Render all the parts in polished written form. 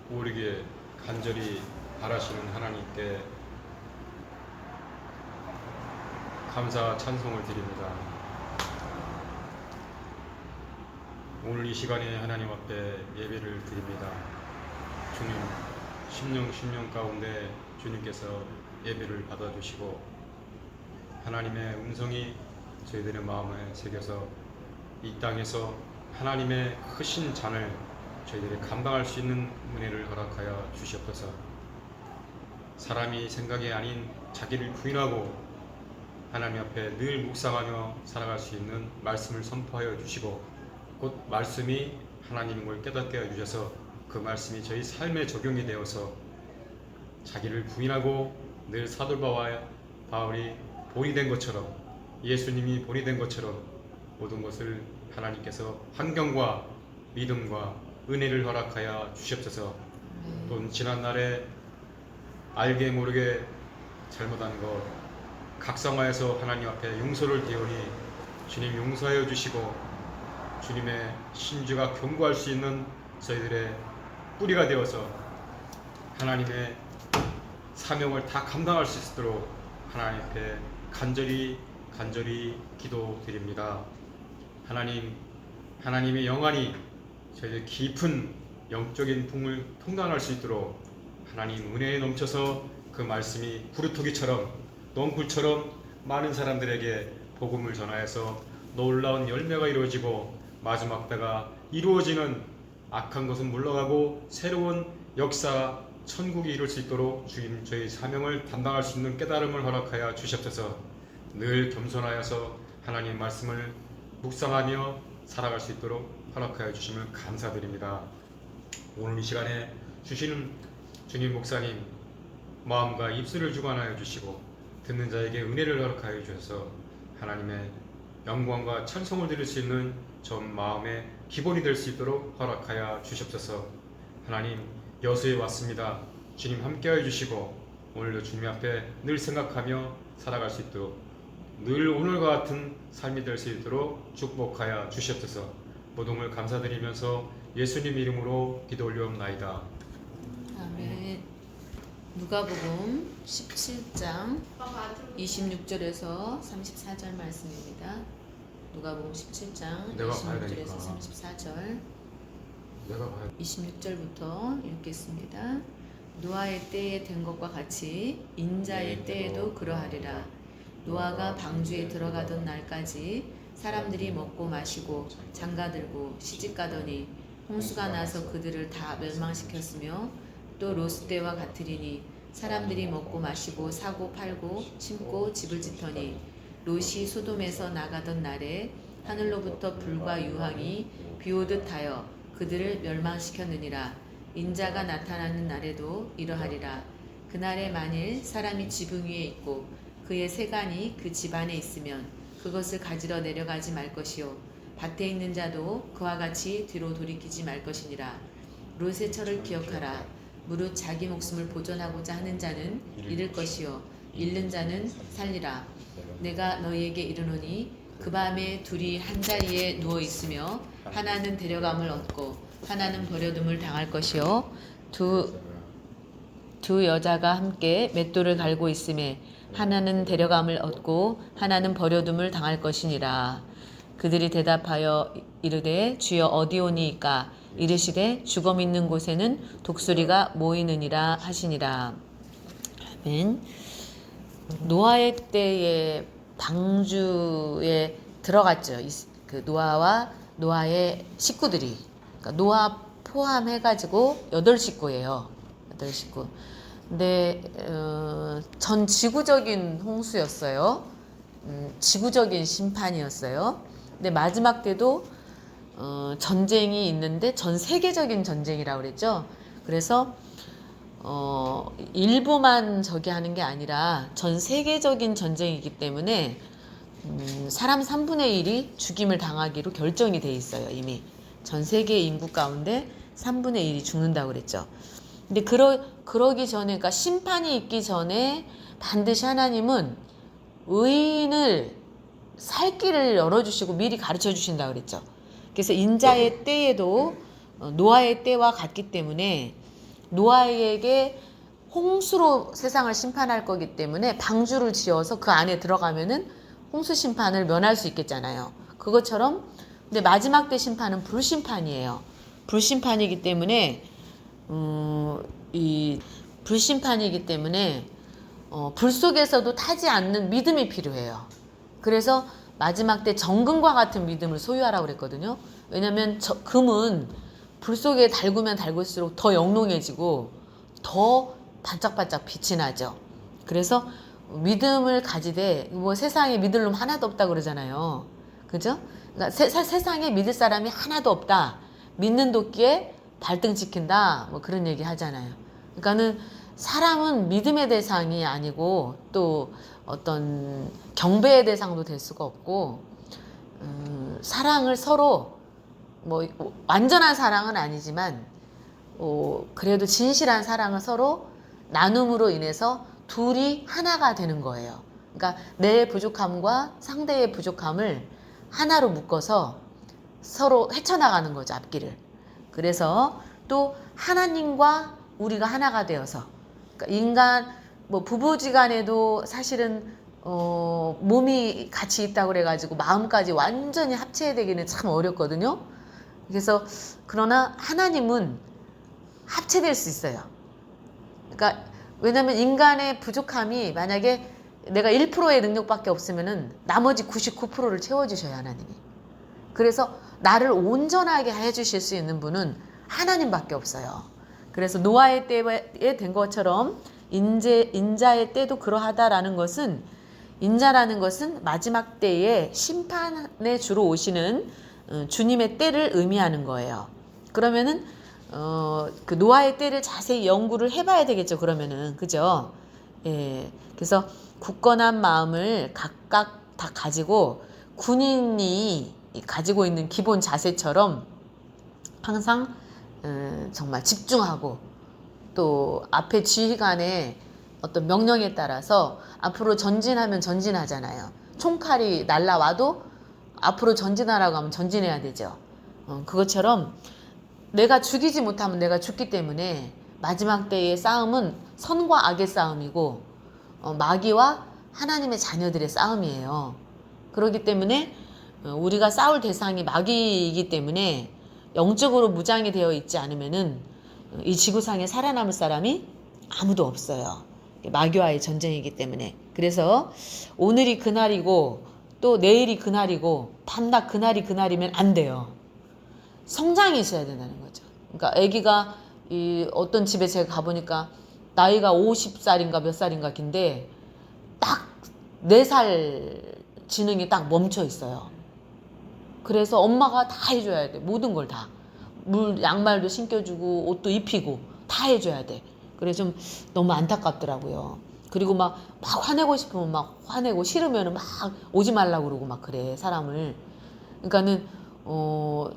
우리에게 간절히 바라시는 하나님께 감사 찬송을 드립니다. 오늘 이 시간에 하나님 앞에 예배를 드립니다. 주님, 심령 가운데 주님께서 예배를 받아주시고 하나님의 음성이 저희들의 마음에 새겨서 이 땅에서 하나님의 크신 잔을 저희들이 감당할 수 있는 은혜를 허락하여 주시옵소서. 사람이 생각이 아닌 자기를 부인하고 하나님 앞에 늘 묵상하며 살아갈 수 있는 말씀을 선포하여 주시고 곧 말씀이 하나님인 걸 깨닫게 해주셔서 그 말씀이 저희 삶에 적용이 되어서 자기를 부인하고 늘 사도 바울이 본이 된 것처럼 예수님이 본이 된 것처럼 모든 것을 하나님께서 환경과 믿음과 은혜를 허락하여 주시옵소서. 또 지난날에 알게 모르게 잘못한 것 각성하여서 하나님 앞에 용서를 비우니 주님 용서하여 주시고 주님의 신주가 견고할 수 있는 저희들의 뿌리가 되어서 하나님의 사명을 다 감당할 수 있도록 하나님 앞에 간절히 기도드립니다. 하나님의 영안이 저희들 깊은 영적인 풍을 통단할 수 있도록 하나님 은혜에 넘쳐서 그 말씀이 구루토기처럼 넝굴처럼 많은 사람들에게 복음을 전하여서 놀라운 열매가 이루어지고 마지막 때가 이루어지는 악한 것은 물러가고 새로운 역사 천국이 이룰 수 있도록 주님 저희 사명을 담당할 수 있는 깨달음을 허락하여 주시옵소서. 늘 겸손하여서 하나님 말씀을 묵상하며 살아갈 수 있도록 허락하여 주심을 감사드립니다. 오늘 이 시간에 주시는 주님 목사님 마음과 입술을 주관하여 주시고 듣는 자에게 은혜를 허락하여 주셔서 하나님의 영광과 찬송을 드릴 수 있는 전 마음의 기본이 될 수 있도록 허락하여 주시옵소서. 하나님 여수에 왔습니다. 주님 함께하여 주시고 오늘도 주님 앞에 늘 생각하며 살아갈 수 있도록 늘 오늘과 같은 삶이 될 수 있도록 축복하여 주시옵소서. 모든 걸 감사드리면서 예수님 이름으로 기도 올려옵나이다. 아멘. 누가복음 17장 26절에서 34절 말씀입니다. 누가복음 17장 26절에서 34절 26절부터 읽겠습니다. 노아의 때에 된 것과 같이 인자의 때에도 그러하리라. 노아가 방주에 들어가던 날까지 사람들이 먹고 마시고 장가들고 시집가더니 홍수가 나서 그들을 다 멸망시켰으며 또 롯 때와 같으리니 사람들이 먹고 마시고 사고 팔고 심고 집을 짓더니 롯이 소돔에서 나가던 날에 하늘로부터 불과 유황이 비오듯 하여 그들을 멸망시켰느니라. 인자가 나타나는 날에도 이러하리라. 그날에 만일 사람이 지붕 위에 있고 그의 세간이 그 집 안에 있으면 그것을 가지러 내려가지 말 것이요 밭에 있는 자도 그와 같이 뒤로 돌이키지 말 것이니라. 롯의 철을 기억하라. 무릇 자기 목숨을 보존하고자 하는 자는 잃을 것이요 잃는 자는 살리라. 내가 너희에게 이르노니 그 밤에 둘이 한 자리에 누워 있으며 하나는 데려감을 얻고 하나는 버려둠을 당할 것이요 두 여자가 함께 맷돌을 갈고 있음에 하나는 데려감을 얻고 하나는 버려둠을 당할 것이니라. 그들이 대답하여 이르되 주여 어디 오니이까? 이르시되 죽음 있는 곳에는 독수리가 모이느니라 하시니라. 아멘. 노아의 때에 방주에 들어갔죠. 그 노아와 노아의 식구들이. 그러니까 노아 포함해가지고 8식구예요. 8식구. 근데 전 지구적인 홍수였어요. 지구적인 심판이었어요. 근데 마지막 때도 전쟁이 있는데 전 세계적인 전쟁이라고 그랬죠. 그래서 일부만 저기 하는 게 아니라 전 세계적인 전쟁이기 때문에 사람 3분의 1이 죽임을 당하기로 결정이 돼 있어요. 이미 전 세계 인구 가운데 3분의 1이 죽는다고 그랬죠. 근데 그러기 전에, 그러니까 심판이 있기 전에 반드시 하나님은 의인을 살 길을 열어주시고 미리 가르쳐 주신다고 그랬죠. 그래서 인자의 때에도 노아의 때와 같기 때문에 노아에게 홍수로 세상을 심판할 거기 때문에 방주를 지어서 그 안에 들어가면은 홍수 심판을 면할 수 있겠잖아요. 그것처럼 근데 마지막 때 심판은 불심판이에요. 불심판이기 때문에 이 불심판이기 때문에 불 속에서도 타지 않는 믿음이 필요해요. 그래서 마지막 때 정금과 같은 믿음을 소유하라고 그랬거든요. 왜냐하면 금은 불 속에 달구면 달굴수록 더 영롱해지고 더 반짝반짝 빛이 나죠. 그래서 믿음을 가지되 뭐 세상에 믿을 놈 하나도 없다 그러잖아요. 그죠? 그러니까 세상에 믿을 사람이 하나도 없다. 믿는 도끼에 발등 찍힌다. 뭐 그런 얘기 하잖아요. 그러니까는 사람은 믿음의 대상이 아니고 또 어떤 경배의 대상도 될 수가 없고 사랑을 서로 뭐 완전한 사랑은 아니지만 그래도 진실한 사랑을 서로 나눔으로 인해서 둘이 하나가 되는 거예요. 그러니까 내 부족함과 상대의 부족함을 하나로 묶어서 서로 헤쳐나가는 거죠, 앞길을. 그래서 또 하나님과 우리가 하나가 되어서 그러니까 인간 뭐 부부지간에도 사실은 몸이 같이 있다고 그래가지고 마음까지 완전히 합체되기는 참 어렵거든요. 그래서 그러나 하나님은 합체될 수 있어요. 그러니까 왜냐하면 인간의 부족함이 만약에 내가 1%의 능력밖에 없으면은 나머지 99%를 채워주셔요, 하나님이. 그래서 나를 온전하게 해주실 수 있는 분은 하나님밖에 없어요. 그래서 노아의 때에 된 것처럼 인자의 때도 그러하다라는 것은 인자라는 것은 마지막 때에 심판에 주로 오시는 주님의 때를 의미하는 거예요. 그러면은 그 노아의 때를 자세히 연구를 해봐야 되겠죠. 그러면은 그죠? 예. 그래서 굳건한 마음을 각각 다 가지고 군인이 가지고 있는 기본 자세처럼 항상 정말 집중하고 또 앞에 지휘관의 어떤 명령에 따라서 앞으로 전진하면 전진하잖아요. 총칼이 날라와도 앞으로 전진하라고 하면 전진해야 되죠. 그것처럼 내가 죽이지 못하면 내가 죽기 때문에 마지막 때의 싸움은 선과 악의 싸움이고 마귀와 하나님의 자녀들의 싸움이에요. 그렇기 때문에 우리가 싸울 대상이 마귀이기 때문에 영적으로 무장이 되어 있지 않으면은 이 지구상에 살아남을 사람이 아무도 없어요. 마귀와의 전쟁이기 때문에. 그래서 오늘이 그날이고 또 내일이 그날이고 밤낮 그날이 그날이면 안 돼요. 성장이 있어야 된다는 거죠. 그러니까 아기가 어떤 집에 제가 가보니까 나이가 50살인가 몇 살인가 긴데 딱 4살 지능이 딱 멈춰 있어요. 그래서 엄마가 다 해줘야 돼. 모든 걸 다. 양말도 신겨주고 옷도 입히고 다 해줘야 돼. 그래서 좀 너무 안타깝더라고요. 그리고 막 화내고 싶으면 막 화내고 싫으면 막 오지 말라고 그러고 막 그래, 사람을. 그러니까는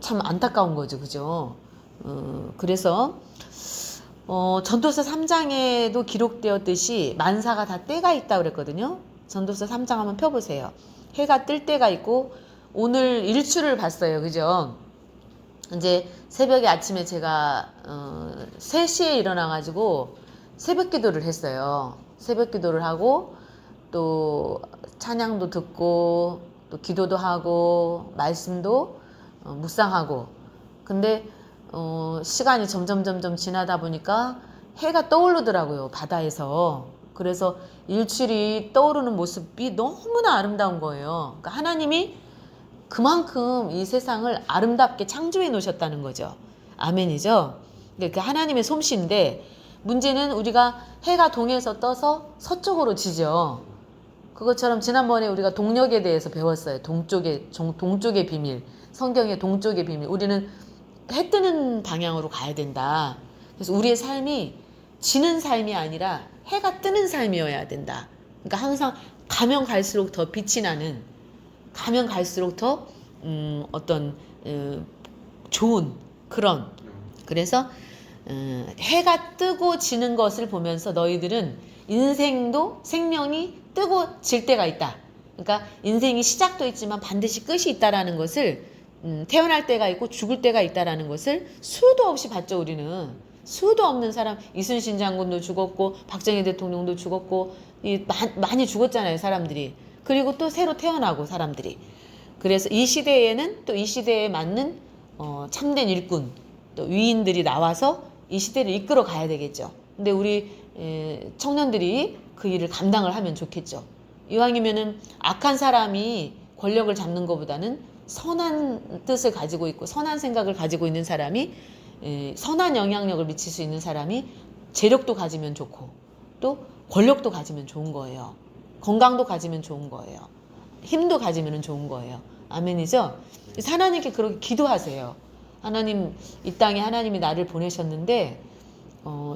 참 안타까운 거죠. 그죠? 그래서 전도서 3장에도 기록되었듯이 만사가 다 때가 있다고 그랬거든요. 전도서 3장 한번 펴보세요. 해가 뜰 때가 있고 오늘 일출을 봤어요. 그죠? 이제 새벽에 아침에 제가 3시에 일어나가지고 새벽 기도를 했어요. 새벽 기도를 하고 또 찬양도 듣고 또 기도도 하고 말씀도 묵상하고 근데 시간이 점점 지나다 보니까 해가 떠오르더라고요. 바다에서. 그래서 일출이 떠오르는 모습이 너무나 아름다운 거예요. 그러니까 하나님이 그만큼 이 세상을 아름답게 창조해 놓으셨다는 거죠. 아멘이죠. 그러니까 하나님의 솜씨인데 문제는 우리가 해가 동에서 떠서 서쪽으로 지죠. 그것처럼 지난번에 우리가 동력에 대해서 배웠어요. 동쪽의 비밀. 성경의 동쪽의 비밀. 우리는 해 뜨는 방향으로 가야 된다. 그래서 우리의 삶이 지는 삶이 아니라 해가 뜨는 삶이어야 된다. 그러니까 항상 가면 갈수록 더 빛이 나는, 가면 갈수록 더 좋은 그런. 그래서 해가 뜨고 지는 것을 보면서 너희들은 인생도 생명이 뜨고 질 때가 있다. 그러니까 인생이 시작도 있지만 반드시 끝이 있다라는 것을 태어날 때가 있고 죽을 때가 있다라는 것을 수도 없이 봤죠. 우리는 수도 없는 사람, 이순신 장군도 죽었고 박정희 대통령도 죽었고 많이 죽었잖아요, 사람들이. 그리고 또 새로 태어나고 사람들이. 그래서 이 시대에는 또 이 시대에 맞는 참된 일꾼, 또 위인들이 나와서 이 시대를 이끌어 가야 되겠죠. 근데 우리 청년들이 그 일을 감당을 하면 좋겠죠. 이왕이면은 악한 사람이 권력을 잡는 것보다는 선한 뜻을 가지고 있고 선한 생각을 가지고 있는 사람이 선한 영향력을 미칠 수 있는 사람이 재력도 가지면 좋고 또 권력도 가지면 좋은 거예요. 건강도 가지면 좋은 거예요. 힘도 가지면 좋은 거예요. 아멘이죠? 그래서 하나님께 그렇게 기도하세요. 하나님, 이 땅에 하나님이 나를 보내셨는데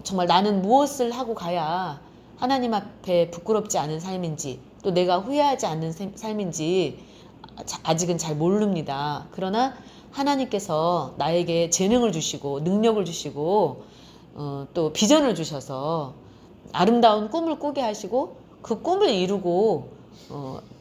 정말 나는 무엇을 하고 가야 하나님 앞에 부끄럽지 않은 삶인지 또 내가 후회하지 않는 삶인지 아직은 잘 모릅니다. 그러나 하나님께서 나에게 재능을 주시고 능력을 주시고 또 비전을 주셔서 아름다운 꿈을 꾸게 하시고 그 꿈을 이루고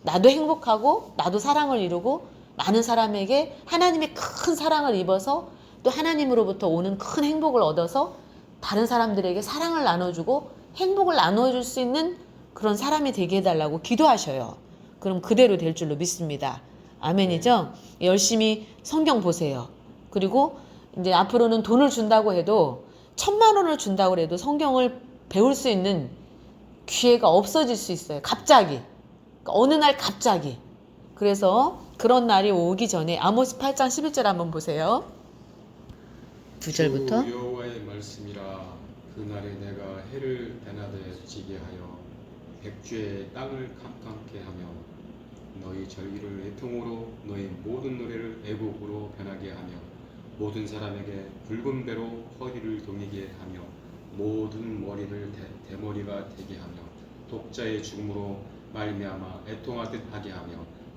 나도 행복하고 나도 사랑을 이루고 많은 사람에게 하나님의 큰 사랑을 입어서 또 하나님으로부터 오는 큰 행복을 얻어서 다른 사람들에게 사랑을 나눠주고 행복을 나눠줄 수 있는 그런 사람이 되게 해달라고 기도하셔요. 그럼 그대로 될 줄로 믿습니다. 아멘이죠? 열심히 성경 보세요. 그리고 이제 앞으로는 돈을 준다고 해도 1,000,000원을 준다고 해도 성경을 배울 수 있는 기회가 없어질 수 있어요. 갑자기. 그러니까 어느 날 갑자기. 그래서 그런 날이 오기 전에 아모스 8장 11절 한번 보세요. 9절부터. 주 여호와의 말씀이라 그날에 내가 해를 대낮에 지게 하여 백주의 땅을 캄캄케 하며 너희 절기를 애통으로 너희 모든 노래를 애곡으로 변하게 하며 모든 사람에게 붉은 배로 허리를 동이게 하며 모든 머리를 대머리가 되게 하며 독자의 죽음으로 말미암아 애통하듯 하게 하며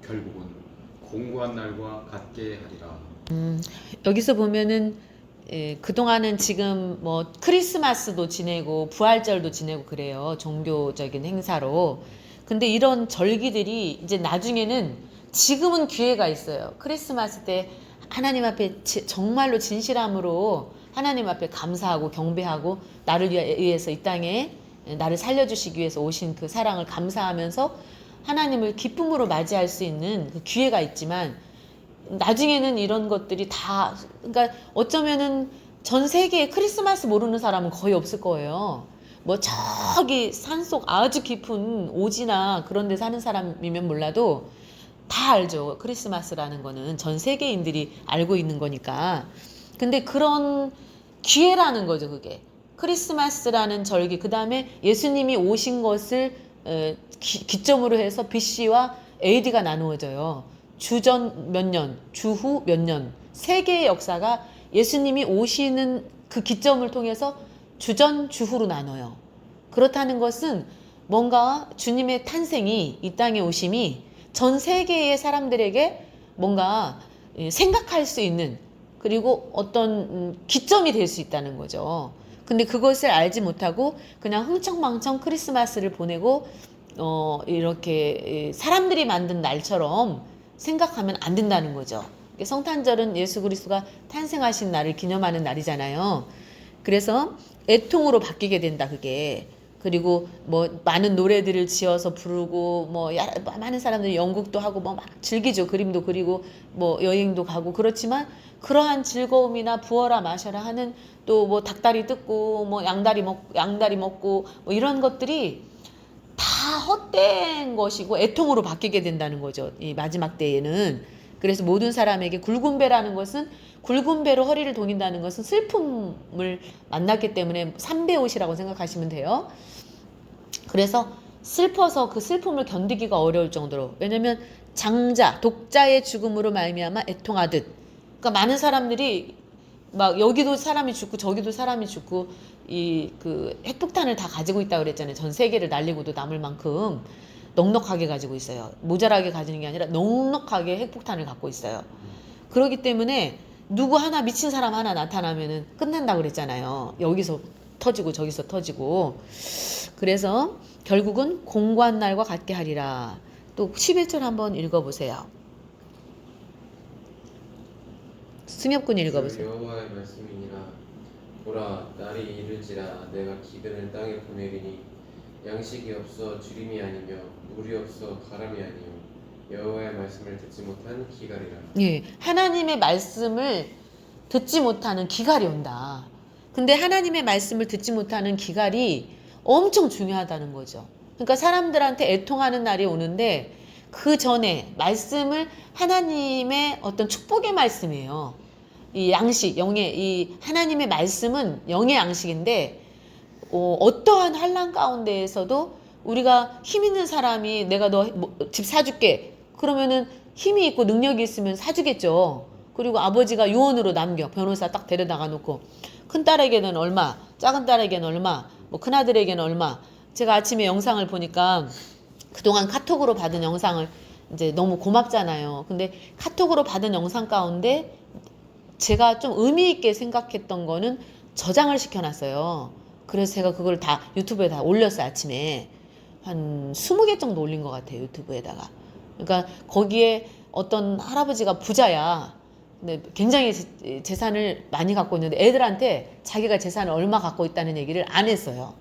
결국은 공고한 날과 같게 하리라. 여기서 보면은 그동안은 지금 뭐 크리스마스도 지내고 부활절도 지내고 그래요. 종교적인 행사로. 근데 이런 절기들이 이제 나중에는 지금은 기회가 있어요. 크리스마스 때 하나님 앞에 정말로 진실함으로 하나님 앞에 감사하고 경배하고 나를 위해서 이 땅에 나를 살려주시기 위해서 오신 그 사랑을 감사하면서 하나님을 기쁨으로 맞이할 수 있는 그 기회가 있지만 나중에는 이런 것들이 다 그러니까 어쩌면은 전 세계에 크리스마스 모르는 사람은 거의 없을 거예요. 뭐 저기 산속 아주 깊은 오지나 그런 데 사는 사람이면 몰라도 다 알죠. 크리스마스라는 거는 전 세계인들이 알고 있는 거니까. 근데 그런 기회라는 거죠, 그게. 크리스마스라는 절기, 그 다음에 예수님이 오신 것을 기점으로 해서 BC와 AD가 나누어져요. 주전 몇 년, 주후 몇 년. 세 개의 역사가 예수님이 오시는 그 기점을 통해서 주전, 주후로 나눠요. 그렇다는 것은 뭔가 주님의 탄생이 이 땅에 오심이 전 세계의 사람들에게 뭔가 생각할 수 있는 그리고 어떤 기점이 될 수 있다는 거죠. 근데 그것을 알지 못하고 그냥 흥청망청 크리스마스를 보내고 이렇게 사람들이 만든 날처럼 생각하면 안 된다는 거죠. 성탄절은 예수 그리스도가 탄생하신 날을 기념하는 날이잖아요. 그래서 애통으로 바뀌게 된다, 그게. 그리고 뭐 많은 노래들을 지어서 부르고 뭐 많은 사람들이 연극도 하고 뭐 막 즐기죠. 그림도 그리고 뭐 여행도 가고 그렇지만 그러한 즐거움이나 부어라 마셔라 하는 또 뭐 닭다리 뜯고 뭐 양다리 먹고 뭐 이런 것들이 다 헛된 것이고 애통으로 바뀌게 된다는 거죠. 이 마지막 때에는. 그래서 모든 사람에게 굵은 배라는 것은 굵은 배로 허리를 동인다는 것은 슬픔을 만났기 때문에 삼배옷이라고 생각하시면 돼요. 그래서 슬퍼서 그 슬픔을 견디기가 어려울 정도로. 왜냐면 장자, 독자의 죽음으로 말미암아 애통하듯. 그러니까 많은 사람들이 막 여기도 사람이 죽고 저기도 사람이 죽고 이 그 핵폭탄을 다 가지고 있다고 그랬잖아요. 전 세계를 날리고도 남을 만큼 넉넉하게 가지고 있어요. 모자라게 가지는 게 아니라 넉넉하게 핵폭탄을 갖고 있어요. 그렇기 때문에 누구 하나 미친 사람 하나 나타나면은 끝난다고 그랬잖아요. 여기서 터지고 저기서 터지고. 그래서 결국은 공고한 날과 같게 하리라. 또 11절 한번 읽어보세요. 승엽군 읽어보세요. 여호와의 말씀이니라 보라 날이 이를지라 내가 기근을 땅에 보내리니 양식이 없어 주림이 아니며 물이 없어 가람이 아니요 여호와의 말씀을 듣지 못한 기갈이라. 예, 하나님의 말씀을 듣지 못하는 기갈이 온다. 근데 하나님의 말씀을 듣지 못하는 기갈이 엄청 중요하다는 거죠. 그러니까 사람들한테 애통하는 날이 오는데 그 전에 말씀을 하나님의 어떤 축복의 말씀이에요. 이 양식, 영의 이 하나님의 말씀은 영의 양식인데 어떠한 환난 가운데에서도 우리가 힘 있는 사람이 내가 너 집 사줄게 그러면은 힘이 있고 능력이 있으면 사주겠죠. 그리고 아버지가 유언으로 남겨 변호사 딱 데려다가 놓고 큰 딸에게는 얼마, 작은 딸에게는 얼마, 뭐 큰 아들에게는 얼마. 제가 아침에 영상을 보니까 그동안 카톡으로 받은 영상을 이제 너무 고맙잖아요. 근데 카톡으로 받은 영상 가운데 제가 좀 의미 있게 생각했던 거는 저장을 시켜놨어요. 그래서 제가 그걸 다 유튜브에 다 올렸어요. 아침에 한 20개 정도 올린 것 같아요. 유튜브에다가. 그러니까 거기에 어떤 할아버지가 부자야. 근데 굉장히 재산을 많이 갖고 있는데 애들한테 자기가 재산을 얼마 갖고 있다는 얘기를 안 했어요.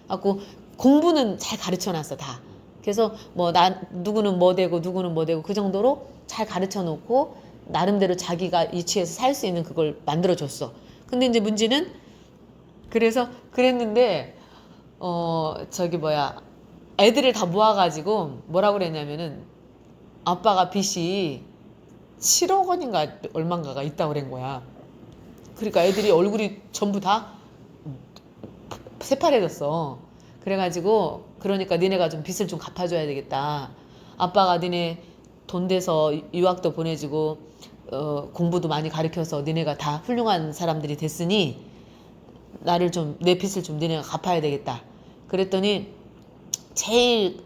갖고 공부는 잘 가르쳐놨어 다. 그래서 뭐 누구는 뭐 되고 누구는 뭐 되고 그 정도로 잘 가르쳐놓고 나름대로 자기가 이치에서 살 수 있는 그걸 만들어줬어. 근데 이제 문제는 그래서 그랬는데 애들을 다 모아가지고 뭐라고 그랬냐면은 아빠가 빚이 7억 원인가 얼마인가가 있다고 그런 거야. 그러니까 애들이 얼굴이 전부 다 새파래졌어. 그래가지고 그러니까 니네가 좀 빚을 좀 갚아줘야 되겠다. 아빠가 니네 돈 돼서 유학도 보내주고 공부도 많이 가르쳐서 니네가 다 훌륭한 사람들이 됐으니 나를 좀 내 빚을 좀 니네가 갚아야 되겠다. 그랬더니 제일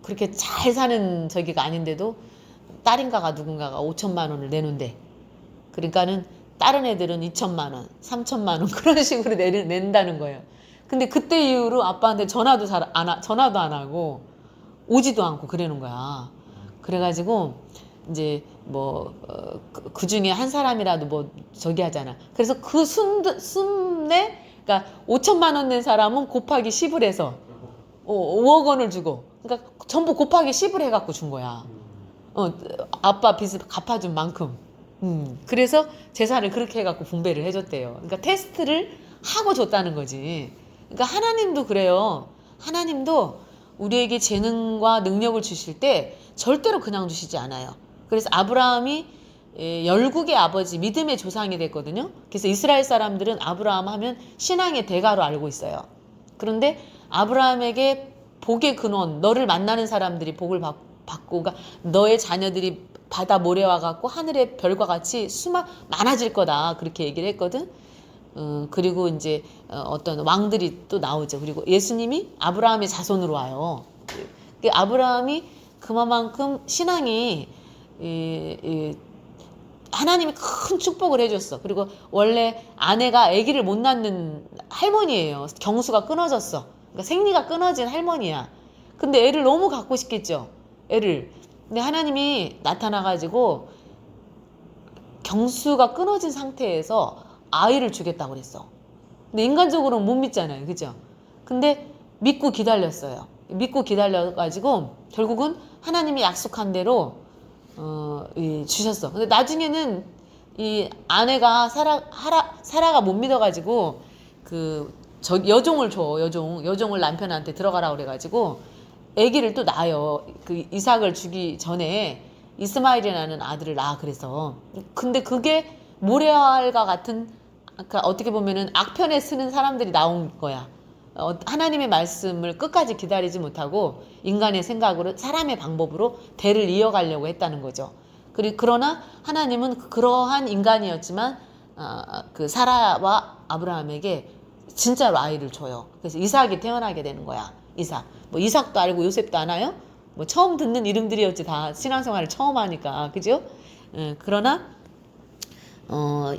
그렇게 잘 사는 저기가 아닌데도 딸인가가 누군가가 5천만 원을 내놓은대. 그러니까는 다른 애들은 2천만 원, 3천만 원 그런 식으로 낸다는 거예요. 근데 그때 이후로 아빠한테 전화도 안 하고 오지도 않고 그러는 거야. 그래가지고 이제 뭐 그 중에 한 사람이라도 뭐 저기 하잖아. 그래서 그 순내 그러니까 5천만 원 낸 사람은 곱하기 10을 해서 5억 원을 주고 그러니까 전부 곱하기 10을 해갖고 준 거야. 아빠 빚을 갚아준 만큼. 그래서 재산을 그렇게 해갖고 분배를 해줬대요. 그러니까 테스트를 하고 줬다는 거지. 그러니까 하나님도 그래요. 하나님도 우리에게 재능과 능력을 주실 때 절대로 그냥 주시지 않아요. 그래서 아브라함이 열국의 아버지, 믿음의 조상이 됐거든요. 그래서 이스라엘 사람들은 아브라함 하면 신앙의 대가로 알고 있어요. 그런데 아브라함에게 복의 근원, 너를 만나는 사람들이 복을 받고, 그러니까 너의 자녀들이 바다 모래 와갖고 하늘의 별과 같이 많아질 거다. 그렇게 얘기를 했거든. 그리고 이제 어떤 왕들이 또 나오죠. 그리고 예수님이 아브라함의 자손으로 와요. 아브라함이 그만큼 신앙이 하나님이 큰 축복을 해줬어. 그리고 원래 아내가 아기를 못 낳는 할머니예요. 경수가 끊어졌어. 그러니까 생리가 끊어진 할머니야. 근데 애를 너무 갖고 싶겠죠. 애를. 근데 하나님이 나타나가지고 경수가 끊어진 상태에서 아이를 주겠다고 그랬어. 근데 인간적으로는 못 믿잖아요. 그죠? 근데 믿고 기다렸어요. 믿고 기다려가지고 결국은 하나님이 약속한 대로 주셨어. 근데 나중에는 이 아내가 사라가 못 믿어가지고 여종을 줘. 여종을 남편한테 들어가라 그래가지고 아기를 또 낳아요. 그 이삭을 주기 전에 이스마엘이라는 아들을 낳아. 그래서 근데 그게 모래알과 같은, 그러니까 어떻게 보면은 악편에 쓰는 사람들이 나온 거야. 하나님의 말씀을 끝까지 기다리지 못하고 인간의 생각으로, 사람의 방법으로 대를 이어가려고 했다는 거죠. 그러나 하나님은 그러한 인간이었지만 그 사라와 아브라함에게 진짜로 아이를 줘요. 그래서 이삭이 태어나게 되는 거야. 이삭. 뭐 이삭도 알고 요셉도 아나요? 뭐 처음 듣는 이름들이었지. 다 신앙생활을 처음 하니까. 그죠? 그러나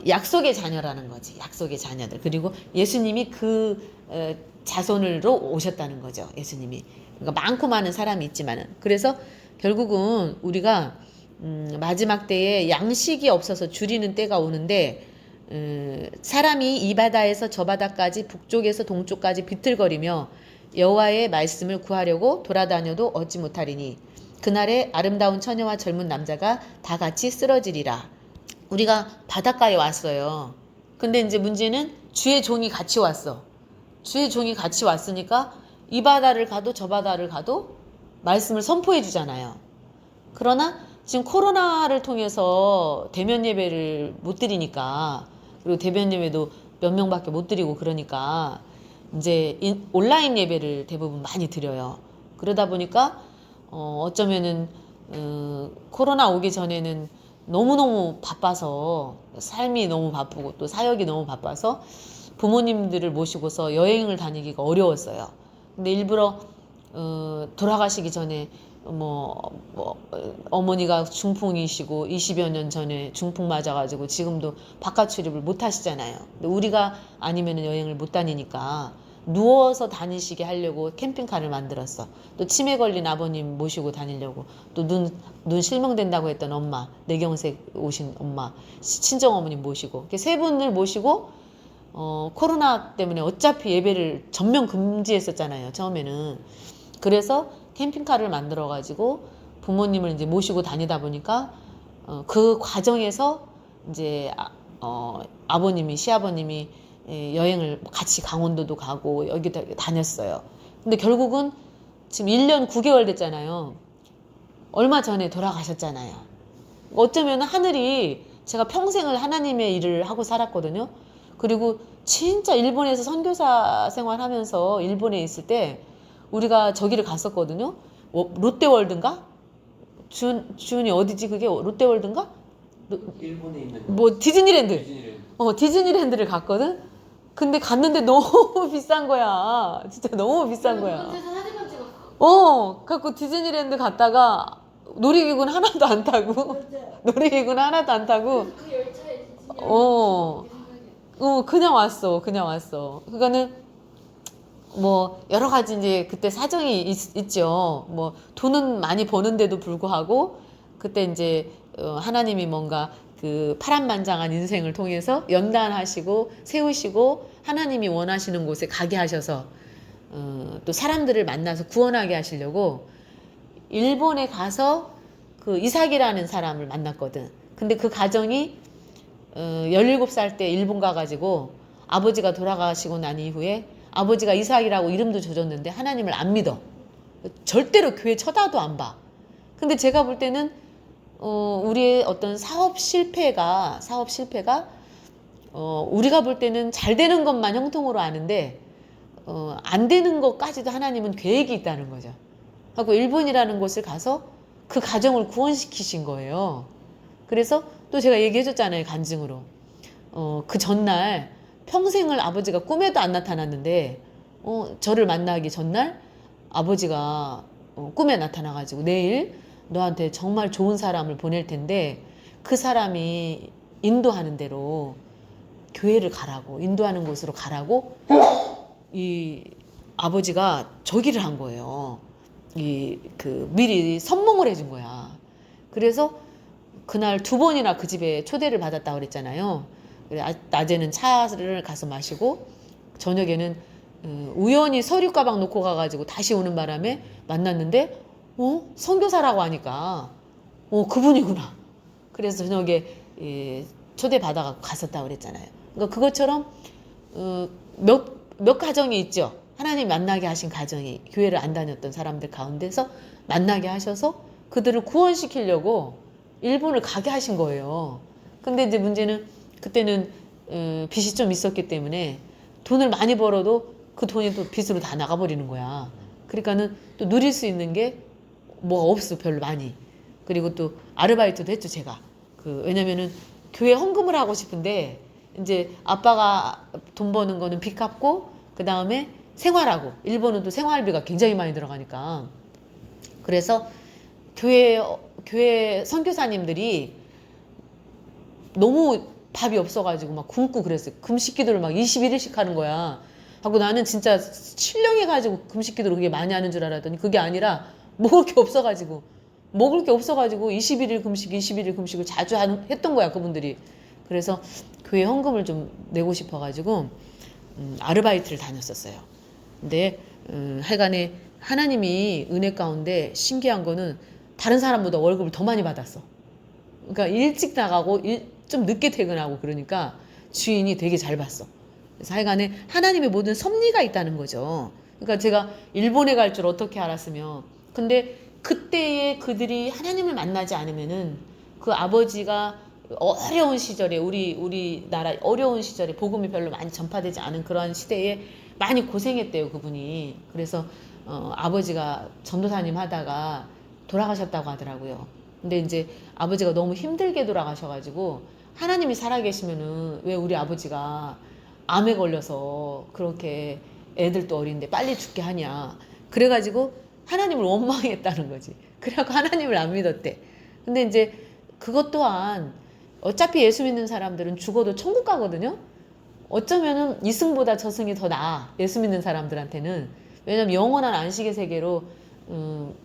약속의 자녀라는 거지. 약속의 자녀들. 그리고 예수님이 그 자손으로 오셨다는 거죠. 예수님이. 그러니까 많고 많은 사람이 있지만은. 그래서 결국은 우리가 마지막 때에 양식이 없어서 줄이는 때가 오는데 사람이 이 바다에서 저 바다까지 북쪽에서 동쪽까지 비틀거리며 여호와의 말씀을 구하려고 돌아다녀도 얻지 못하리니 그날에 아름다운 처녀와 젊은 남자가 다 같이 쓰러지리라. 우리가 바닷가에 왔어요. 근데 이제 문제는 주의 종이 같이 왔어. 주의 종이 같이 왔으니까 이 바다를 가도 저 바다를 가도 말씀을 선포해 주잖아요. 그러나 지금 코로나를 통해서 대면 예배를 못 드리니까, 그리고 대면 예배도 몇 명밖에 못 드리고 그러니까 이제 온라인 예배를 대부분 많이 드려요. 그러다 보니까 어쩌면은 코로나 오기 전에는 너무너무 바빠서, 삶이 너무 바쁘고 또 사역이 너무 바빠서 부모님들을 모시고서 여행을 다니기가 어려웠어요. 근데 일부러 돌아가시기 전에 어머니가 중풍이시고 20여 년 전에 중풍 맞아가지고 지금도 바깥 출입을 못 하시잖아요. 근데 우리가 아니면 여행을 못 다니니까 누워서 다니시게 하려고 캠핑카를 만들었어. 또 치매 걸린 아버님 모시고 다니려고, 또 눈 실명된다고 했던 엄마, 뇌경색 오신 엄마, 친정어머님 모시고, 이렇게 세 분을 모시고 코로나 때문에 어차피 예배를 전면 금지했었잖아요, 처음에는. 그래서 캠핑카를 만들어 가지고 부모님을 이제 모시고 다니다 보니까 그 과정에서 이제 아버님이, 시아버님이 여행을 같이 강원도도 가고 여기 다녔어요. 근데 결국은 지금 1년 9개월 됐잖아요. 얼마 전에 돌아가셨잖아요. 어쩌면 하늘이, 제가 평생을 하나님의 일을 하고 살았거든요. 그리고 진짜 일본에서 선교사 생활하면서 일본에 있을 때 우리가 저기를 갔었거든요. 롯데월드인가? 주은이 어디지 그게? 롯데월드인가? 일본에 있는 뭐 디즈니랜드. 디즈니랜드. 디즈니랜드를 갔거든. 근데 갔는데 너무 비싼 거야. 진짜 너무 비싼 거야. 사진만 찍었어. 갖고 디즈니랜드 갔다가 놀이기구는 하나도 안 타고, 놀이기구는 하나도 안 타고, 그 열차에 진짜 그냥 왔어. 그러니까는 뭐 여러 가지 이제 그때 사정이 있죠. 뭐 돈은 많이 버는데도 불구하고 그때 이제 하나님이 뭔가 그 파란만장한 인생을 통해서 연단하시고 세우시고 하나님이 원하시는 곳에 가게 하셔서 또 사람들을 만나서 구원하게 하시려고 일본에 가서 그 이삭이라는 사람을 만났거든. 근데 그 가정이 17살 때 일본 가가지고 아버지가 돌아가시고 난 이후에 아버지가 이삭이라고 이름도 줘줬는데 하나님을 안 믿어. 절대로 교회 쳐다도 안 봐. 근데 제가 볼 때는 우리의 어떤 사업 실패가 우리가 볼 때는 잘 되는 것만 형통으로 아는데 안 되는 것까지도 하나님은 계획이 있다는 거죠. 하고 일본이라는 곳을 가서 그 가정을 구원시키신 거예요. 그래서 또 제가 얘기해줬잖아요, 간증으로. 그 전날 평생을 아버지가 꿈에도 안 나타났는데 저를 만나기 전날 아버지가 꿈에 나타나가지고 내일 너한테 정말 좋은 사람을 보낼 텐데 그 사람이 인도하는 대로 교회를 가라고, 인도하는 곳으로 가라고 이 아버지가 저기를 한 거예요. 미리 선몽을 해준 거야. 그래서 그날 2번이나 그 집에 초대를 받았다고 그랬잖아요. 낮에는 차를 가서 마시고 저녁에는 우연히 서류 가방 놓고 가가지고 다시 오는 바람에 만났는데 선교사라고 하니까 그분이구나. 그래서 저녁에 초대 받아가 갔었다고 그랬잖아요. 그러니까 그것처럼 몇 가정이 있죠. 하나님 만나게 하신 가정이, 교회를 안 다녔던 사람들 가운데서 만나게 하셔서 그들을 구원시키려고 일본을 가게 하신 거예요. 근데 이제 문제는 그때는 빚이 좀 있었기 때문에 돈을 많이 벌어도 그 돈이 또 빚으로 다 나가버리는 거야. 그러니까는 또 누릴 수 있는 게 뭐가 없어, 별로 많이. 그리고 또 아르바이트도 했죠, 제가. 왜냐면은 교회 헌금을 하고 싶은데 이제 아빠가 돈 버는 거는 빚 갚고 그 다음에 생활하고, 일본은 또 생활비가 굉장히 많이 들어가니까. 그래서 교회 선교사님들이 너무 밥이 없어가지고 막 굶고 그랬어요. 금식 기도를 막 21일씩 하는 거야. 하고 나는 진짜 신령해가지고 금식 기도를 그게 많이 하는 줄 알았더니 그게 아니라 먹을 게 없어가지고 21일 금식을 자주 했던 거야, 그분들이. 그래서 교회 헌금을 좀 내고 싶어가지고 아르바이트를 다녔었어요. 근데 하여간에 하나님이 은혜 가운데 신기한 거는 다른 사람보다 월급을 더 많이 받았어. 그러니까 일찍 나가고 좀 늦게 퇴근하고 그러니까 주인이 되게 잘 봤어. 그래서 하여간에 하나님의 모든 섭리가 있다는 거죠. 그러니까 제가 일본에 갈 줄 어떻게 알았으며, 근데 그때에 그들이 하나님을 만나지 않으면은 그 아버지가 어려운 시절에 우리나라 어려운 시절에 복음이 별로 많이 전파되지 않은 그러한 시대에 많이 고생했대요, 그분이. 그래서 아버지가 전도사님 하다가 돌아가셨다고 하더라고요. 근데 이제 아버지가 너무 힘들게 돌아가셔가지고 하나님이 살아계시면은 왜 우리 아버지가 암에 걸려서 그렇게 애들도 어린데 빨리 죽게 하냐. 그래가지고 하나님을 원망했다는 거지. 그래갖고 하나님을 안 믿었대. 근데 이제 그것 또한 어차피 예수 믿는 사람들은 죽어도 천국 가거든요. 어쩌면은 이승보다 저승이 더 나아. 예수 믿는 사람들한테는. 왜냐면 영원한 안식의 세계로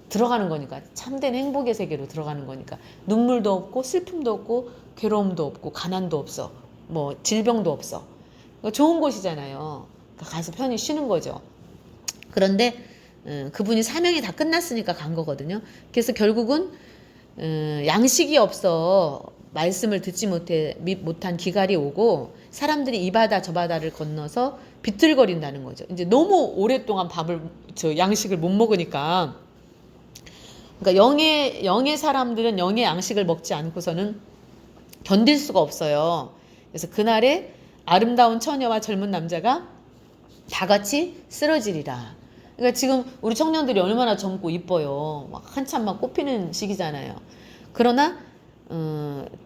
들어가는 거니까. 참된 행복의 세계로 들어가는 거니까. 눈물도 없고 슬픔도 없고 괴로움도 없고 가난도 없어. 뭐 질병도 없어. 좋은 곳이잖아요. 가서 편히 쉬는 거죠. 그런데 그분이 사명이 다 끝났으니까 간 거거든요. 그래서 결국은 양식이 없어 말씀을 듣지 못한 기갈이 오고 사람들이 이 바다 저 바다를 건너서 비틀거린다는 거죠. 이제 너무 오랫동안 양식을 못 먹으니까. 그러니까 영의 사람들은 영의 양식을 먹지 않고서는 견딜 수가 없어요. 그래서 그날에 아름다운 처녀와 젊은 남자가 다 같이 쓰러지리라. 그러니까 지금 우리 청년들이 얼마나 젊고 이뻐요. 막 한참 막 꽃피는 시기잖아요. 그러나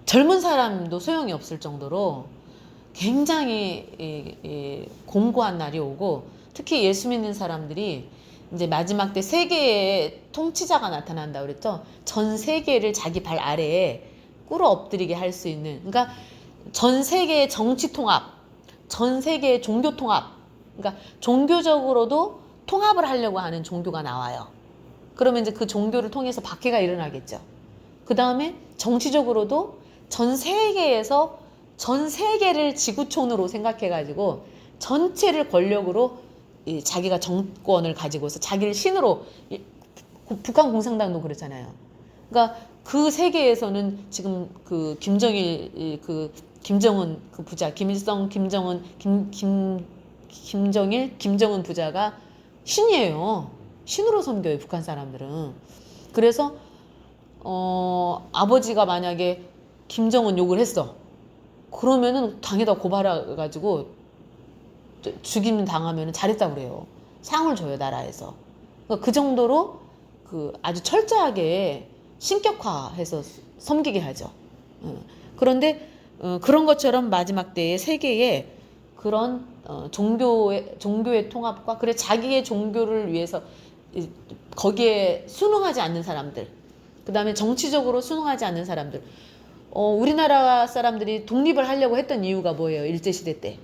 젊은 사람도 소용이 없을 정도로 굉장히 공고한 날이 오고, 특히 예수 믿는 사람들이 이제 마지막 때 세계의 통치자가 나타난다 그랬죠. 전 세계를 자기 발 아래에 꿇어 엎드리게 할 수 있는, 그러니까 전 세계의 정치 통합, 전 세계의 종교 통합, 그러니까 종교적으로도 통합을 하려고 하는 종교가 나와요. 그러면 이제 그 종교를 통해서 박해가 일어나겠죠. 그 다음에 정치적으로도 전 세계에서 전 세계를 지구촌으로 생각해가지고 전체를 권력으로 자기가 정권을 가지고서 자기를 신으로, 북한 공산당도 그렇잖아요. 그러니까 그 세계에서는 지금 그 김정은 그 부자, 김정은 부자가 신이에요. 신으로 섬겨요, 북한 사람들은. 그래서 아버지가 만약에 김정은 욕을 했어. 그러면은 당에다 고발해가지고 죽임 당하면은 잘했다고 그래요. 상을 줘요, 나라에서. 그러니까 그 정도로 아주 철저하게 신격화해서 섬기게 하죠. 그런데 그런 것처럼 마지막 때의 세계에 그런 종교의 통합과, 그래 자기의 종교를 위해서 거기에 순응하지 않는 사람들, 그 다음에 정치적으로 순응하지 않는 사람들. 우리나라 사람들이 독립을 하려고 했던 이유가 뭐예요? 일제시대 때.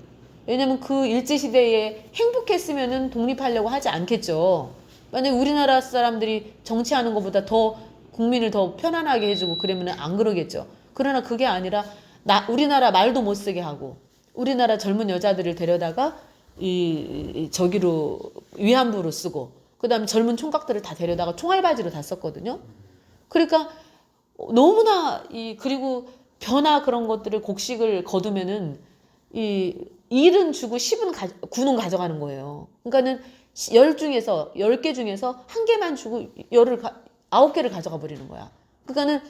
왜냐면 그 일제시대에 행복했으면은 독립하려고 하지 않겠죠. 만약에 우리나라 사람들이 정치하는 것보다 더 국민을 더 편안하게 해주고 그러면 안 그러겠죠. 그러나 그게 아니라 우리나라 말도 못 쓰게 하고 우리나라 젊은 여자들을 데려다가 저기로 위안부로 쓰고, 그 다음에 젊은 총각들을 다 데려다가 총알바지로 다 썼거든요. 그러니까 너무나 그리고 벼나 그런 것들을 곡식을 거두면은 일은 주고 9는 가져가는 거예요. 그러니까는 10개 중에서 한 개만 주고 9개를 가져가 버리는 거야. 그러니까는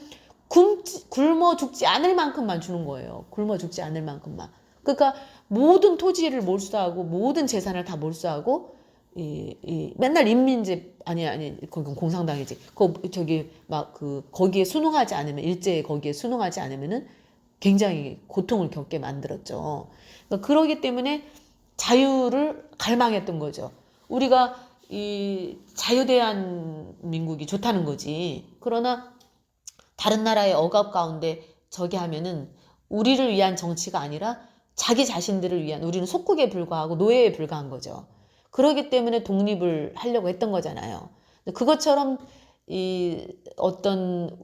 굶어 죽지 않을 만큼만 주는 거예요. 굶어 죽지 않을 만큼만. 그러니까 모든 토지를 몰수하고 모든 재산을 다 몰수하고 맨날 인민제 거기 공산당이지. 거기에 순응하지 않으면, 일제에 거기에 순응하지 않으면은 굉장히 고통을 겪게 만들었죠. 그러니까 그러기 때문에 자유를 갈망했던 거죠. 우리가 자유대한민국이 좋다는 거지. 그러나 다른 나라의 억압 가운데 저기 하면은 우리를 위한 정치가 아니라 자기 자신들을 위한, 우리는 속국에 불과하고 노예에 불과한 거죠. 그러기 때문에 독립을 하려고 했던 거잖아요. 그것처럼 어떤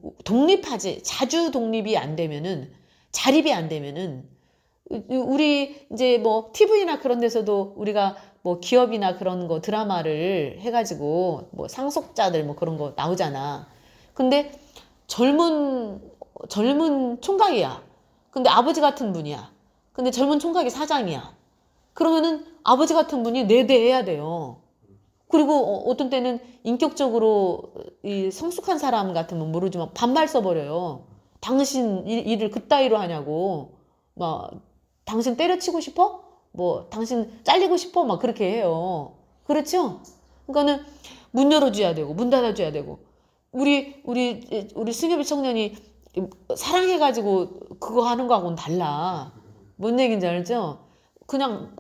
자주 독립이 안 되면은, 자립이 안 되면은 우리 이제 뭐 TV나 그런 데서도 우리가 뭐 기업이나 그런 거 드라마를 해가지고 뭐 상속자들 뭐 그런 거 나오잖아. 근데 젊은 총각이야. 근데 아버지 같은 분이야. 근데 젊은 총각이 사장이야. 그러면은 아버지 같은 분이 내대해야 돼요. 그리고 어떤 때는 인격적으로 이 성숙한 사람 같으면 모르지만 반말 써버려요. 당신 일을 그따위로 하냐고. 막 당신 때려치고 싶어? 뭐 당신 잘리고 싶어? 막 그렇게 해요. 그렇죠? 그러니까는 문 열어줘야 되고 문 닫아줘야 되고 우리 승엽이 청년이 사랑해가지고 그거 하는 거하고는 달라. 뭔 얘기인지 알죠? 그냥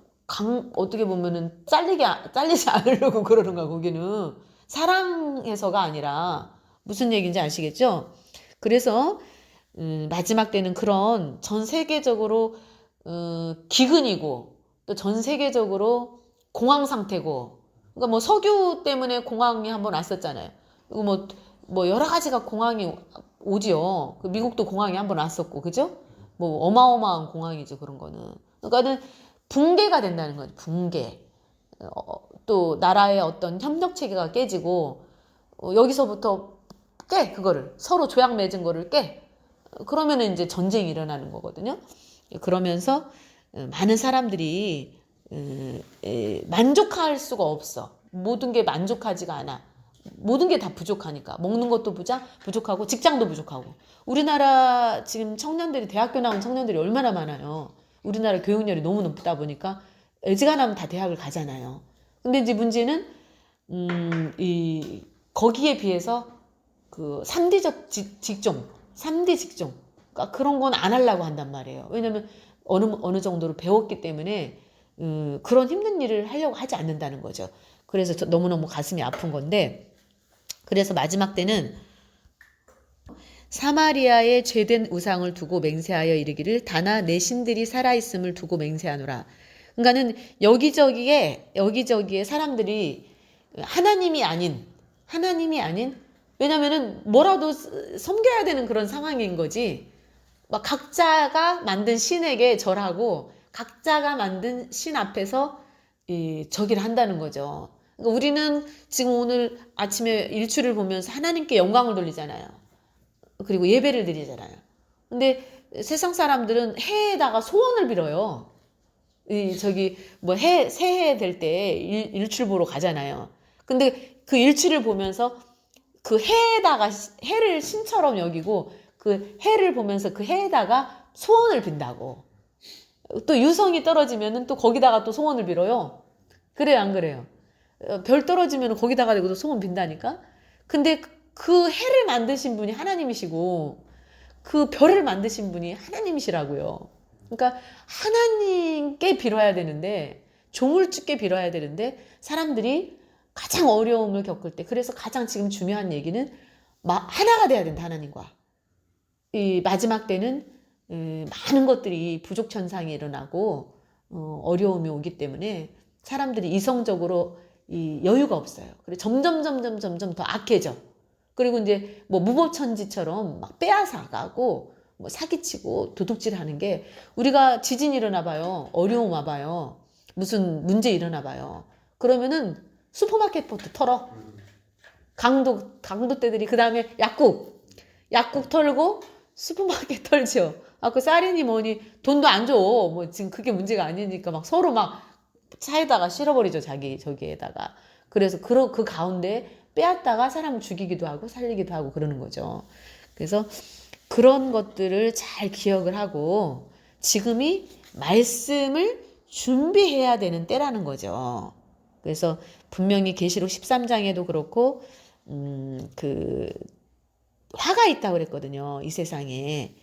어떻게 보면은 잘리지 않으려고 그러는 거야, 거기는. 사랑해서가 아니라 무슨 얘기인지 아시겠죠? 그래서 마지막 때는 그런 전 세계적으로 기근이고 또 전 세계적으로 공황 상태고 그러니까 뭐 석유 때문에 공황이 한번 왔었잖아요. 그리고 뭐 여러 가지가 공황이 오지요. 그 미국도 공황이 한번 왔었고, 그죠? 뭐 어마어마한 공황이죠, 그런 거는. 그러니까는 붕괴가 된다는 거죠. 붕괴. 또 나라의 어떤 협력 체계가 깨지고 여기서부터 그거를 서로 조약 맺은 거를 그러면은 이제 전쟁이 일어나는 거거든요. 그러면서 많은 사람들이 만족할 수가 없어. 모든 게 만족하지가 않아. 모든 게 다 부족하니까. 먹는 것도 부족하고 직장도 부족하고. 우리나라 지금 청년들이 대학교 나온 청년들이 얼마나 많아요. 우리나라 교육열이 너무 높다 보니까 애지간하면 다 대학을 가잖아요. 근데 이제 문제는 거기에 비해서 그 3D적 직종, 3D 직종 그러니까 그런 건 안 하려고 한단 말이에요. 왜냐면 어느 정도로 배웠기 때문에 그런 힘든 일을 하려고 하지 않는다는 거죠. 그래서 너무너무 가슴이 아픈 건데 그래서 마지막 때는 사마리아의 죄된 우상을 두고 맹세하여 이르기를 다나 내 신들이 살아있음을 두고 맹세하노라. 그러니까는 여기저기에 사람들이 하나님이 아닌 왜냐면은 뭐라도 섬겨야 되는 그런 상황인 거지. 막 각자가 만든 신에게 절하고 각자가 만든 신 앞에서 저기를 한다는 거죠. 그러니까 우리는 지금 오늘 아침에 일출을 보면서 하나님께 영광을 돌리잖아요. 그리고 예배를 드리잖아요. 근데 세상 사람들은 해에다가 소원을 빌어요. 새해 될 때 일출 보러 가잖아요. 근데 그 일출을 보면서 그 해에다가 해를 신처럼 여기고 그 해를 보면서 그 해에다가 소원을 빈다고. 또 유성이 떨어지면은 또 거기다가 또 소원을 빌어요. 그래요, 안 그래요? 별 떨어지면 거기다가 대고 소원 빈다니까? 근데 그 해를 만드신 분이 하나님이시고 그 별을 만드신 분이 하나님이시라고요. 그러니까 하나님께 빌어야 되는데 조물주께 빌어야 되는데 사람들이 가장 어려움을 겪을 때 그래서 가장 지금 중요한 얘기는 하나가 돼야 된다, 하나님과. 이 마지막 때는 많은 것들이 부족 현상이 일어나고 어려움이 오기 때문에 사람들이 이성적으로 여유가 없어요. 그래서 점점 더 악해져. 그리고 이제 뭐 무법천지처럼 막 빼앗아 가고 뭐 사기치고 도둑질하는 게 우리가 지진 일어나 봐요. 어려움 와 봐요. 무슨 문제 일어나 봐요. 그러면은 슈퍼마켓부터 털어. 강도 때들이 그 다음에 약국 털고 슈퍼마켓 털죠. 그 쌀이니 뭐니 돈도 안 줘. 뭐 지금 그게 문제가 아니니까 막 서로 막 차에다가 실어버리죠. 저기에다가. 그래서 그 가운데 빼앗다가 사람을 죽이기도 하고 살리기도 하고 그러는 거죠. 그래서 그런 것들을 잘 기억을 하고 지금이 말씀을 준비해야 되는 때라는 거죠. 그래서 분명히 계시록 13장에도 그렇고 그 화가 있다고 그랬거든요. 이 세상에.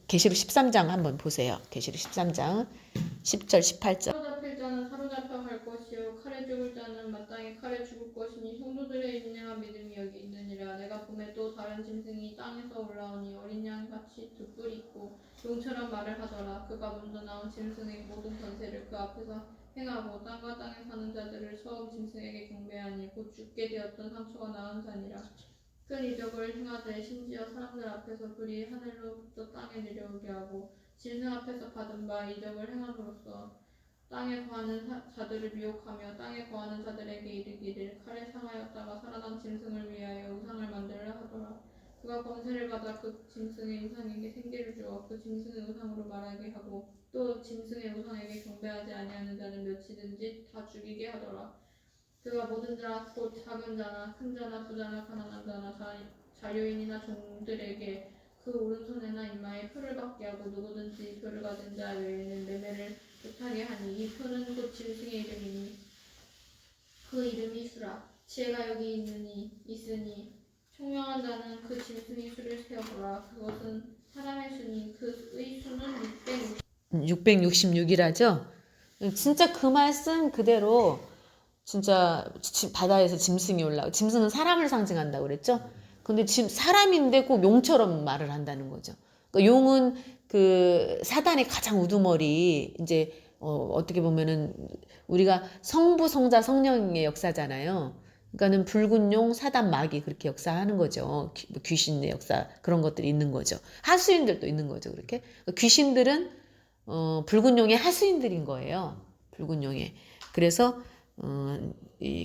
계시록 13장 한번 보세요. 계시록 13장 10절 18절. 사로잡힐 자는 사로잡혀 갈 것이요 칼에 죽을 자는 마땅히 칼에 죽을 것이니 성도들의 인내한 믿음이 여기 있느니라. 내가 봄에 또 다른 짐승이 땅에서 올라오니 어린 양같이 두 뿔이 있고 용처럼 말을 하더라. 그가 먼저 나온 짐승의 모든 권세를 그 앞에서 행하고 땅과 땅에 사는 자들을 처음 짐승에게 경배하니 곧 죽게 되었던 상처가 나은 자니라. 큰 이적을 행하되 심지어 사람들 앞에서 불이 하늘로부터 땅에 내려오게 하고 짐승 앞에서 받은 바 이적을 행함으로써 땅에 거하는 자들을 미혹하며 땅에 거하는 자들에게 이르기를 칼에 상하였다가 살아난 짐승을 위하여 우상을 만들라 하더라. 그가 권세를 받아 그 짐승의 우상에게 생기를 주어 그 짐승의 우상으로 말하게 하고 또 짐승의 우상에게 경배하지 아니하는 자는 몇이든지 다 죽이게 하더라. 그가 모든 자 곧 작은 자나 큰 자나 부자나 가난한 자나 자유인이나 종들에게 그 오른손에나 이마에 표를 받게 하고 누구든지 표를 가진 자 외에는 매매를 못하게 하니 이 표는 곧 짐승의 이름이니 그 이름이 수라. 지혜가 여기 있으니 총명한 자는 그 짐승의 수를 세어보라. 그것은 사람의 수니 그의 수는 666이라죠. 진짜 그 말씀 그대로 진짜 바다에서 짐승이 올라오고 짐승은 사람을 상징한다고 그랬죠. 근데 지금 사람인데 꼭 용처럼 말을 한다는 거죠. 그러니까 용은 그 사단의 가장 우두머리 이제 어떻게 보면은 우리가 성부 성자 성령의 역사잖아요. 그러니까는 붉은 용 사단 마귀 그렇게 역사하는 거죠. 귀신의 역사 그런 것들이 있는 거죠. 하수인들도 있는 거죠. 그렇게 귀신들은 붉은 용의 하수인들인 거예요. 붉은 용의. 그래서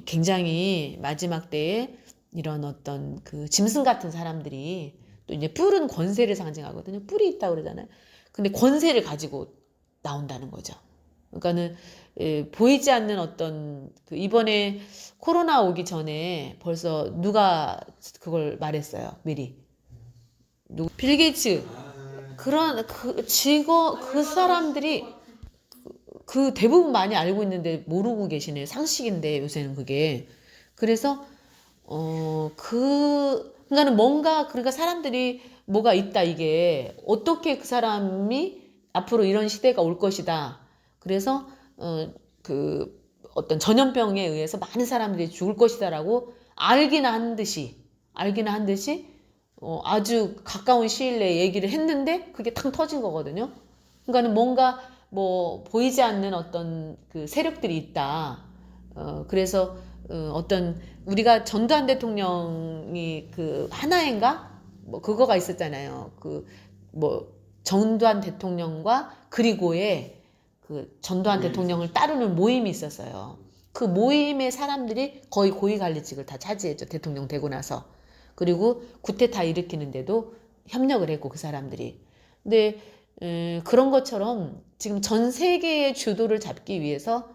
굉장히 마지막 때에 이런 어떤 그 짐승 같은 사람들이 또 이제 뿔은 권세를 상징하거든요. 뿔이 있다고 그러잖아요. 근데 권세를 가지고 나온다는 거죠. 그러니까는 보이지 않는 어떤 그 이번에 코로나 오기 전에 벌써 누가 그걸 말했어요. 미리. 빌 게이츠 그런 그 사람들이 그 대부분 많이 알고 있는데 모르고 계시네요. 상식인데 요새는 그게. 그래서 그러니까는 뭔가 그러니까 사람들이 뭐가 있다 이게 어떻게 그 사람이 앞으로 이런 시대가 올 것이다. 그래서 그 어떤 전염병에 의해서 많은 사람들이 죽을 것이다라고 알기나 한 듯이 아주 가까운 시일 내에 얘기를 했는데 그게 탕 터진 거거든요. 그러니까는 뭔가 뭐 보이지 않는 어떤 그 세력들이 있다. 그래서 어떤 우리가 전두환 대통령이 그 하나인가 뭐 그거가 있었잖아요. 그 뭐 전두환 대통령과 그리고의 그 전두환 대통령을 따르는 모임이 있었어요. 그 모임의 사람들이 거의 고위관리직을 다 차지했죠. 대통령 되고 나서. 그리고 쿠데타 일으키는데도 협력을 했고 그 사람들이. 근데 그런 것처럼 지금 전 세계의 주도를 잡기 위해서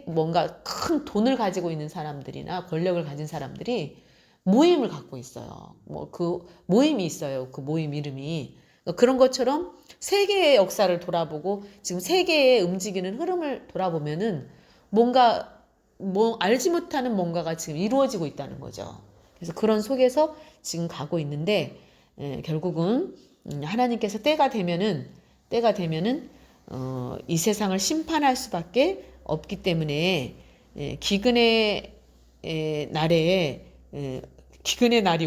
뭔가 큰 돈을 가지고 있는 사람들이나 권력을 가진 사람들이 모임을 갖고 있어요. 뭐 그 모임이 있어요. 그 모임 이름이. 그런 것처럼 세계의 역사를 돌아보고 지금 세계의 움직이는 흐름을 돌아보면은 뭔가 뭐 알지 못하는 뭔가가 지금 이루어지고 있다는 거죠. 그래서 그런 속에서 지금 가고 있는데 결국은 하나님께서 때가 되면은 이 세상을 심판할 수밖에 없기 때문에 기근의 날이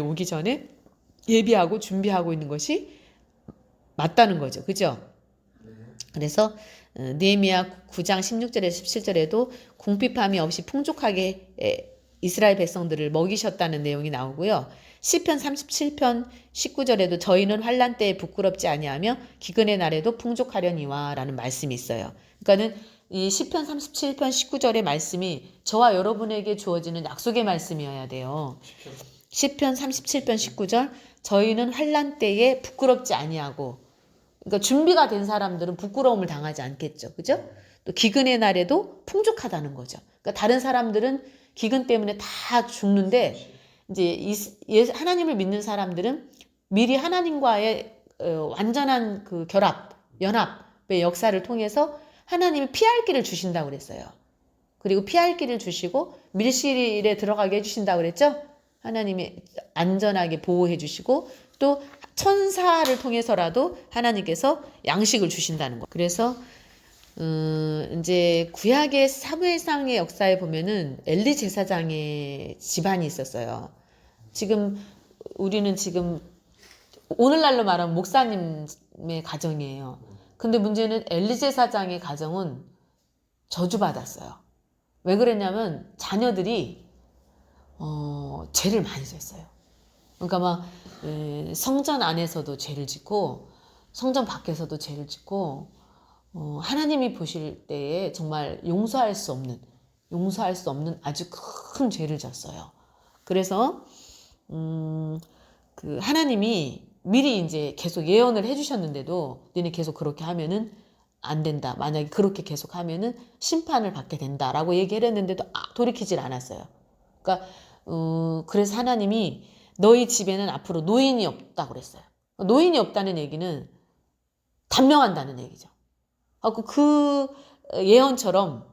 오기 전에 예비하고 준비하고 있는 것이 맞다는 거죠. 그죠? 그래서 느헤미야 9장 16절에서 17절에도 궁핍함이 없이 풍족하게 이스라엘 백성들을 먹이셨다는 내용이 나오고요. 시편 37편 19절에도 저희는 환난 때에 부끄럽지 아니하며 기근의 날에도 풍족하려니와 라는 말씀이 있어요. 그러니까는 이 시편 37편 19절의 말씀이 저와 여러분에게 주어지는 약속의 말씀이어야 돼요. 시편 37편 19절 저희는 환난 때에 부끄럽지 아니하고 그러니까 준비가 된 사람들은 부끄러움을 당하지 않겠죠. 그죠? 또 기근의 날에도 풍족하다는 거죠. 그러니까 다른 사람들은 기근 때문에 다 죽는데 이제 하나님을 믿는 사람들은 미리 하나님과의 완전한 그 연합의 역사를 통해서 하나님이 피할 길을 주신다고 그랬어요. 그리고 피할 길을 주시고 밀실에 들어가게 해주신다고 그랬죠. 하나님이 안전하게 보호해 주시고 또 천사를 통해서라도 하나님께서 양식을 주신다는 거. 그래서 이제 구약의 사무엘상의 역사에 보면은 엘리 제사장의 집안이 있었어요. 우리는 지금 오늘날로 말하면 목사님의 가정이에요. 근데 문제는 엘리 제사장의 가정은 저주받았어요. 왜 그랬냐면 자녀들이 죄를 많이 졌어요. 그러니까 막 성전 안에서도 죄를 짓고 성전 밖에서도 죄를 짓고 하나님이 보실 때에 정말 용서할 수 없는 아주 큰 죄를 졌어요. 그래서 그 하나님이 미리 이제 계속 예언을 해주셨는데도 너네 계속 그렇게 하면은 안 된다. 만약에 그렇게 계속 하면은 심판을 받게 된다라고 얘기를 했는데도 돌이키질 않았어요. 그러니까 그래서 하나님이 너희 집에는 앞으로 노인이 없다고 그랬어요. 노인이 없다는 얘기는 단명한다는 얘기죠. 그 예언처럼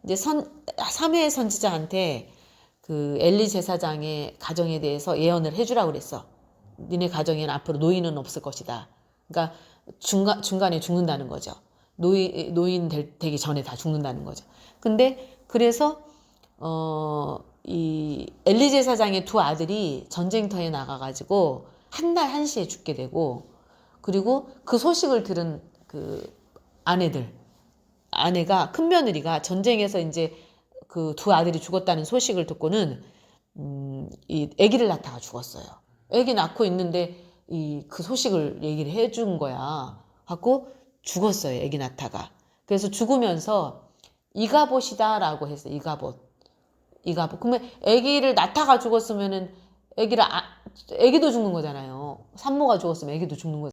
이제 사무엘 선지자한테 그 엘리 제사장의 가정에 대해서 예언을 해주라고 그랬어. 니네 가정에는 앞으로 노인은 없을 것이다. 그러니까 중간에 죽는다는 거죠. 노인 되기 전에 다 죽는다는 거죠. 근데 그래서 이 엘리 제사장의 두 아들이 전쟁터에 나가가지고 한 날 한시에 죽게 되고, 그리고 그 소식을 들은 그 아내가 큰 며느리가 전쟁에서 이제 그 두 아들이 죽었다는 소식을 듣고는 이 아기를 낳다가 죽었어요. 아기 낳고 있는데 그 소식을 얘기를 해준 거야. 하고 죽었어요. 아기 낳다가. 그래서 죽으면서 이가봇이다라고 했어요. 이가봇. 그러면 아기를 낳다가 죽었으면은 아기도 죽는 거잖아요. 산모가 죽었으면 아기도 죽는 거잖아요.